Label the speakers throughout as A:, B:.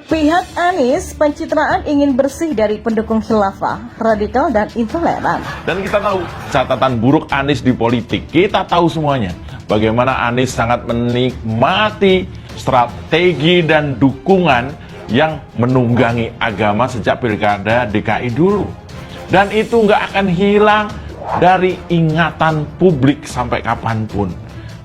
A: Pihak Anies pencitraan ingin bersih dari pendukung khilafah, radikal dan intoleran.
B: Dan kita tahu catatan buruk Anies di politik, kita tahu semuanya. Bagaimana Anies sangat menikmati strategi dan dukungan yang menunggangi agama sejak pilkada DKI dulu. Dan itu nggak akan hilang dari ingatan publik sampai kapanpun.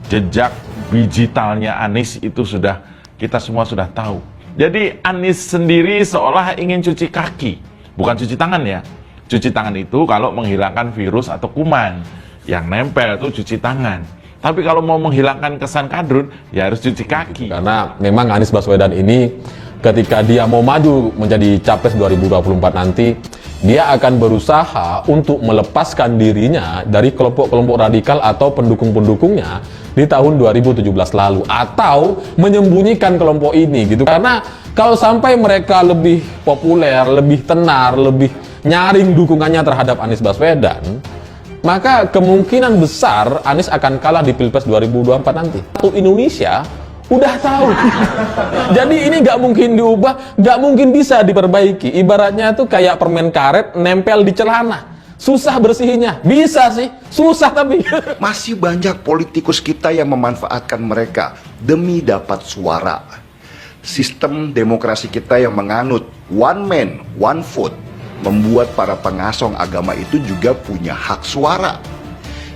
B: Jejak digitalnya Anies itu sudah kita semua sudah tahu. Jadi Anies sendiri seolah ingin cuci kaki, bukan cuci tangan ya. Cuci tangan itu kalau menghilangkan virus atau kuman, yang nempel itu cuci tangan. Tapi kalau mau menghilangkan kesan kadrun, ya harus cuci kaki.
C: Karena memang Anies Baswedan ini ketika dia mau maju menjadi capres 2024 nanti, dia akan berusaha untuk melepaskan dirinya dari kelompok-kelompok radikal atau pendukung-pendukungnya di tahun 2017 lalu, atau menyembunyikan kelompok ini gitu. Karena kalau sampai mereka lebih populer, lebih tenar, lebih nyaring dukungannya terhadap Anies Baswedan, maka kemungkinan besar Anies akan kalah di Pilpres 2024 nanti. Satu Indonesia udah tahu. Jadi ini nggak mungkin diubah, nggak mungkin bisa diperbaiki. Ibaratnya tuh kayak permen karet nempel di celana. Susah bersihnya. Bisa sih, susah tapi.
D: Masih banyak politikus kita yang memanfaatkan mereka demi dapat suara. Sistem demokrasi kita yang menganut one man, one vote membuat para pengasong agama itu juga punya hak suara.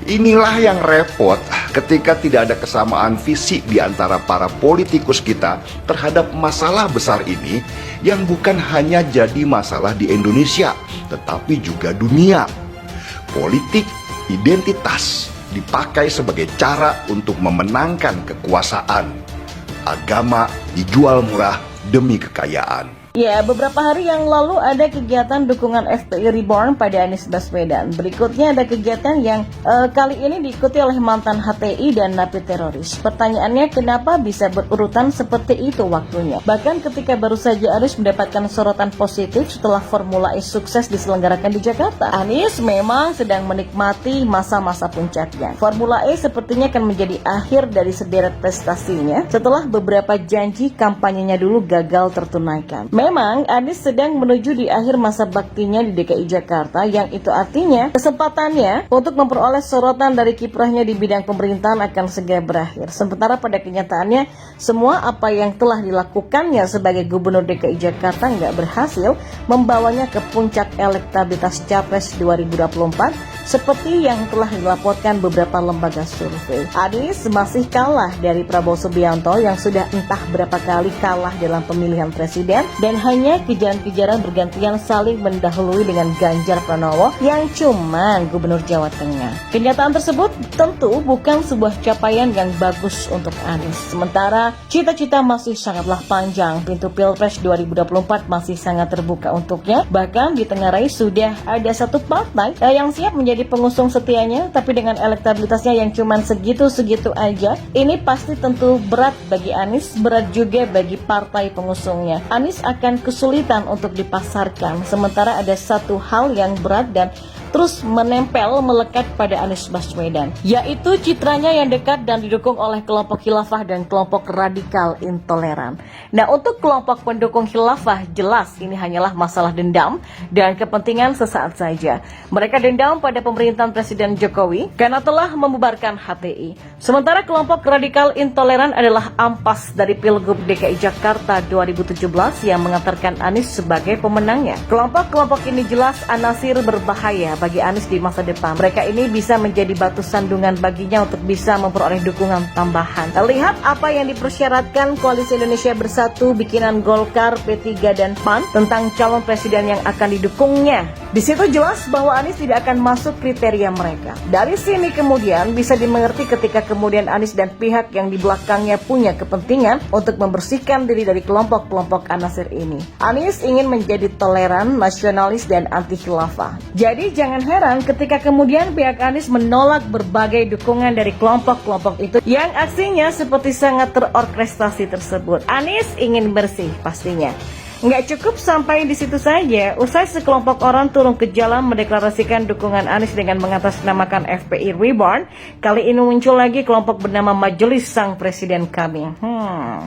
D: Inilah yang repot ketika tidak ada kesamaan visi di antara para politikus kita terhadap masalah besar ini yang bukan hanya jadi masalah di Indonesia, tetapi juga dunia. Politik identitas dipakai sebagai cara untuk memenangkan kekuasaan. Agama dijual murah demi kekayaan.
A: Ya, beberapa hari yang lalu ada kegiatan dukungan FPI Reborn pada Anies Baswedan. Berikutnya ada kegiatan yang kali ini diikuti oleh mantan HTI dan napi teroris. Pertanyaannya, kenapa bisa berurutan seperti itu waktunya? Bahkan ketika baru saja Anies mendapatkan sorotan positif setelah Formula E sukses diselenggarakan di Jakarta, Anies memang sedang menikmati masa-masa puncaknya. Formula E sepertinya akan menjadi akhir dari sederet prestasinya setelah beberapa janji kampanyenya dulu gagal tertunaikan. Memang Anies sedang menuju di akhir masa baktinya di DKI Jakarta, yang itu artinya kesempatannya untuk memperoleh sorotan dari kiprahnya di bidang pemerintahan akan segera berakhir. Sementara pada kenyataannya semua apa yang telah dilakukannya sebagai gubernur DKI Jakarta nggak berhasil membawanya ke puncak elektabilitas Capres 2024 seperti yang telah dilaporkan beberapa lembaga survei. Anies masih kalah dari Prabowo Subianto yang sudah entah berapa kali kalah dalam pemilihan presiden dan hanya kejaran-kejaran bergantian saling mendahului dengan Ganjar Pranowo yang cuman gubernur Jawa Tengah. Kenyataan tersebut tentu bukan sebuah capaian yang bagus untuk Anies. Sementara cita-cita masih sangatlah panjang, pintu Pilpres 2024 masih sangat terbuka untuknya. Bahkan di Tengarai sudah ada satu partai yang siap menjadi pengusung setianya, tapi dengan elektabilitasnya yang cuman segitu-segitu aja, ini pasti tentu berat bagi Anies, berat juga bagi partai pengusungnya. Anies akan kesulitan untuk dipasarkan, sementara ada satu hal yang berat dan terus menempel melekat pada Anies Baswedan, yaitu citranya yang dekat dan didukung oleh kelompok khilafah dan kelompok radikal intoleran. Nah, untuk kelompok pendukung khilafah, jelas ini hanyalah masalah dendam dan kepentingan sesaat saja. Mereka dendam pada pemerintahan Presiden Jokowi karena telah membubarkan HTI. Sementara kelompok radikal intoleran adalah ampas dari Pilgub DKI Jakarta 2017 yang mengantarkan Anies sebagai pemenangnya. Kelompok-kelompok ini jelas anasir berbahaya bagi Anies di masa depan. Mereka ini bisa menjadi batu sandungan baginya untuk bisa memperoleh dukungan tambahan. Lihat apa yang dipersyaratkan Koalisi Indonesia Bersatu bikinan Golkar, P3 dan PAN tentang calon presiden yang akan didukungnya. Di situ jelas bahwa Anies tidak akan masuk kriteria mereka. Dari sini kemudian bisa dimengerti ketika kemudian Anies dan pihak yang di belakangnya punya kepentingan untuk membersihkan diri dari kelompok-kelompok anasir ini. Anies ingin menjadi toleran, nasionalis dan anti khilafah. Jadi jangan heran ketika kemudian pihak Anies menolak berbagai dukungan dari kelompok-kelompok itu yang aksinya seperti sangat terorkestrasi tersebut. Anies ingin bersih pastinya. Nggak cukup sampai di situ saja, usai sekelompok orang turun ke jalan mendeklarasikan dukungan Anies dengan mengatasnamakan FPI Reborn, kali ini muncul lagi kelompok bernama Majelis Sang Presiden Kami.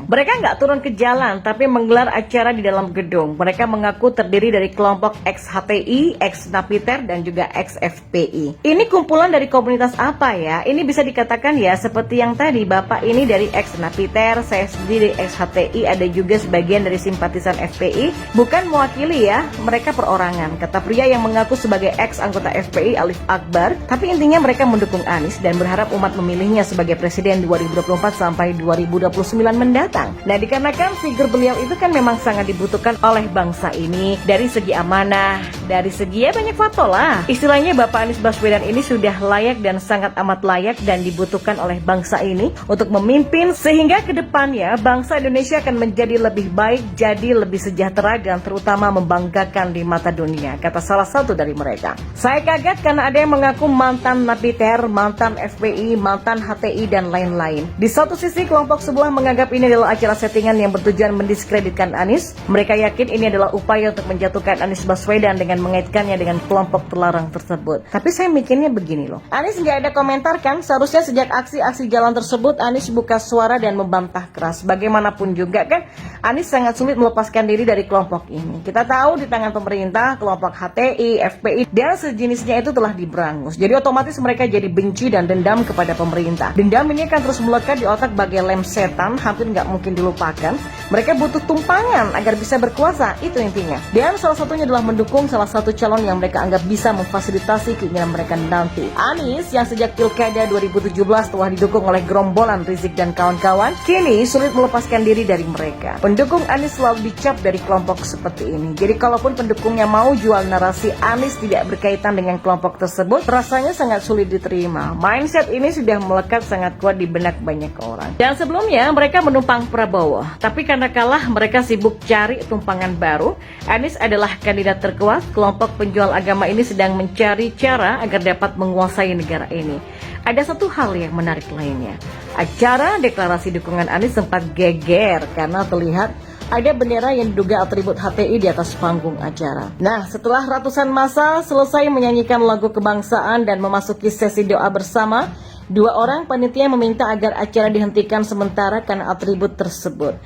A: Mereka nggak turun ke jalan, tapi menggelar acara di dalam gedung. Mereka mengaku terdiri dari kelompok ex-HTI, ex-Napiter, dan juga ex-FPI. Ini kumpulan dari komunitas apa ya? Ini bisa dikatakan ya seperti yang tadi, Bapak ini dari ex-Napiter, saya sendiri dari ex-HTI, ada juga sebagian dari simpatisan FPI. Bukan mewakili ya, mereka perorangan, kata pria yang mengaku sebagai ex-anggota FPI Alif Akbar. Tapi intinya mereka mendukung Anies dan berharap umat memilihnya sebagai presiden 2024 sampai 2029 mendatang. Nah, dikarenakan figur beliau itu kan memang sangat dibutuhkan oleh bangsa ini dari segi amanah, dari segi ya banyak faktor lah. Istilahnya Bapak Anies Baswedan ini sudah layak dan sangat amat layak dan dibutuhkan oleh bangsa ini untuk memimpin sehingga ke depannya bangsa Indonesia akan menjadi lebih baik, jadi lebih sejahtera dan terutama membanggakan di mata dunia, kata salah satu dari mereka. Saya kaget karena ada yang mengaku mantan Napiter, mantan FPI, mantan HTI, dan lain-lain. Di satu sisi kelompok sebelah menganggap ini adalah acara settingan yang bertujuan mendiskreditkan Anies. Mereka yakin ini adalah upaya untuk menjatuhkan Anies Baswedan dengan mengaitkannya dengan kelompok terlarang tersebut. Tapi saya mikirnya begini loh, Anies nggak ada komentar kan? Seharusnya sejak aksi-aksi jalan tersebut Anies buka suara dan membantah keras. Bagaimanapun juga kan, Anies sangat sulit melepaskan diri dari kelompok ini. Kita tahu di tangan pemerintah, kelompok HTI, FPI, dan sejenisnya itu telah diberangus. Jadi otomatis mereka jadi benci dan dendam kepada pemerintah. Dendam ini akan terus melekat di otak bagai lem setan, hampir nggak mungkin dilupakan. Mereka butuh tumpangan agar bisa berkuasa, itu intinya. Dan salah satunya adalah mendukung salah satu calon yang mereka anggap bisa memfasilitasi keinginan mereka nanti. Anies yang sejak Pilkada 2017 telah didukung oleh gerombolan Rizik dan kawan-kawan, kini sulit melepaskan diri dari mereka. Pendukung Anies selalu dicap dari kelompok seperti ini. Jadi kalaupun pendukungnya mau jual narasi Anies tidak berkaitan dengan kelompok tersebut, rasanya sangat sulit diterima. Mindset ini sudah melekat sangat kuat di benak banyak orang. Dan sebelumnya mereka menumpang Prabowo, tapi karena kalah mereka sibuk cari tumpangan baru. Anies adalah kandidat terkuat. Kelompok penjual agama ini sedang mencari cara agar dapat menguasai negara ini. Ada satu hal yang menarik lainnya. Acara deklarasi dukungan Anies sempat geger karena terlihat ada bendera yang diduga atribut HTI di atas panggung acara. Nah, setelah ratusan massa selesai menyanyikan lagu kebangsaan dan memasuki sesi doa bersama, dua orang panitia meminta agar acara dihentikan sementara karena atribut tersebut.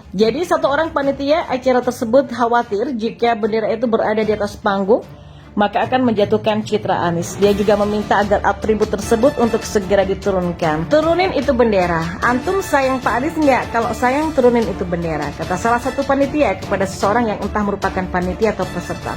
A: Jadi satu orang panitia acara tersebut khawatir jika bendera itu berada di atas panggung, maka akan menjatuhkan citra Anies. Dia juga meminta agar atribut tersebut untuk segera diturunkan. Turunin itu bendera. Antum sayang Pak Anies nggak? Kalau sayang turunin itu bendera, kata salah satu panitia kepada seseorang yang entah merupakan panitia atau peserta.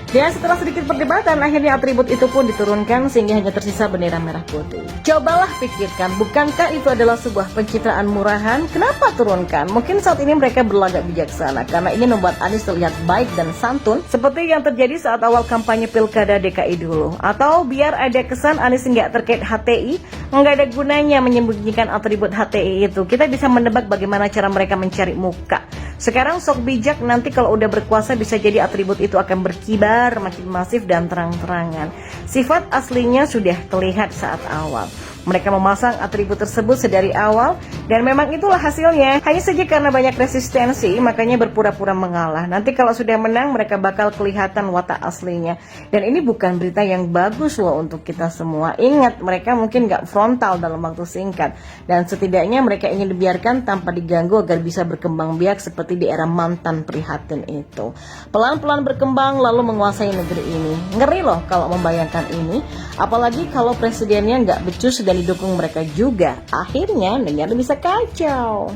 A: Dan setelah sedikit perdebatan, akhirnya atribut itu pun diturunkan sehingga hanya tersisa bendera merah putih. Cobalah pikirkan, bukankah itu adalah sebuah pencitraan murahan? Kenapa turunkan? Mungkin saat ini mereka berlagak bijaksana karena ingin membuat Anies terlihat baik dan santun seperti yang terjadi saat awal kampanye Pilkada DKI dulu. Atau biar ada kesan Anies nggak terkait HTI, nggak ada gunanya menyembunyikan atribut HTI itu. Kita bisa menebak bagaimana cara mereka mencari muka. Sekarang sok bijak, nanti kalau udah berkuasa bisa jadi atribut itu akan berkibar makin masif dan terang-terangan. Sifat aslinya sudah terlihat saat awal. Mereka memasang atribut tersebut sedari awal dan memang itulah hasilnya. Hanya saja karena banyak resistensi makanya berpura-pura mengalah. Nanti kalau sudah menang mereka bakal kelihatan watak aslinya. Dan ini bukan berita yang bagus loh untuk kita semua. Ingat, mereka mungkin gak frontal dalam waktu singkat. Dan setidaknya mereka ingin dibiarkan tanpa diganggu agar bisa berkembang biak seperti di era mantan prihatin itu. Pelan-pelan berkembang lalu menguasai negeri ini. Ngeri loh kalau membayangkan ini. Apalagi kalau presidennya gak becus dan didukung mereka juga, akhirnya negara bisa kacau.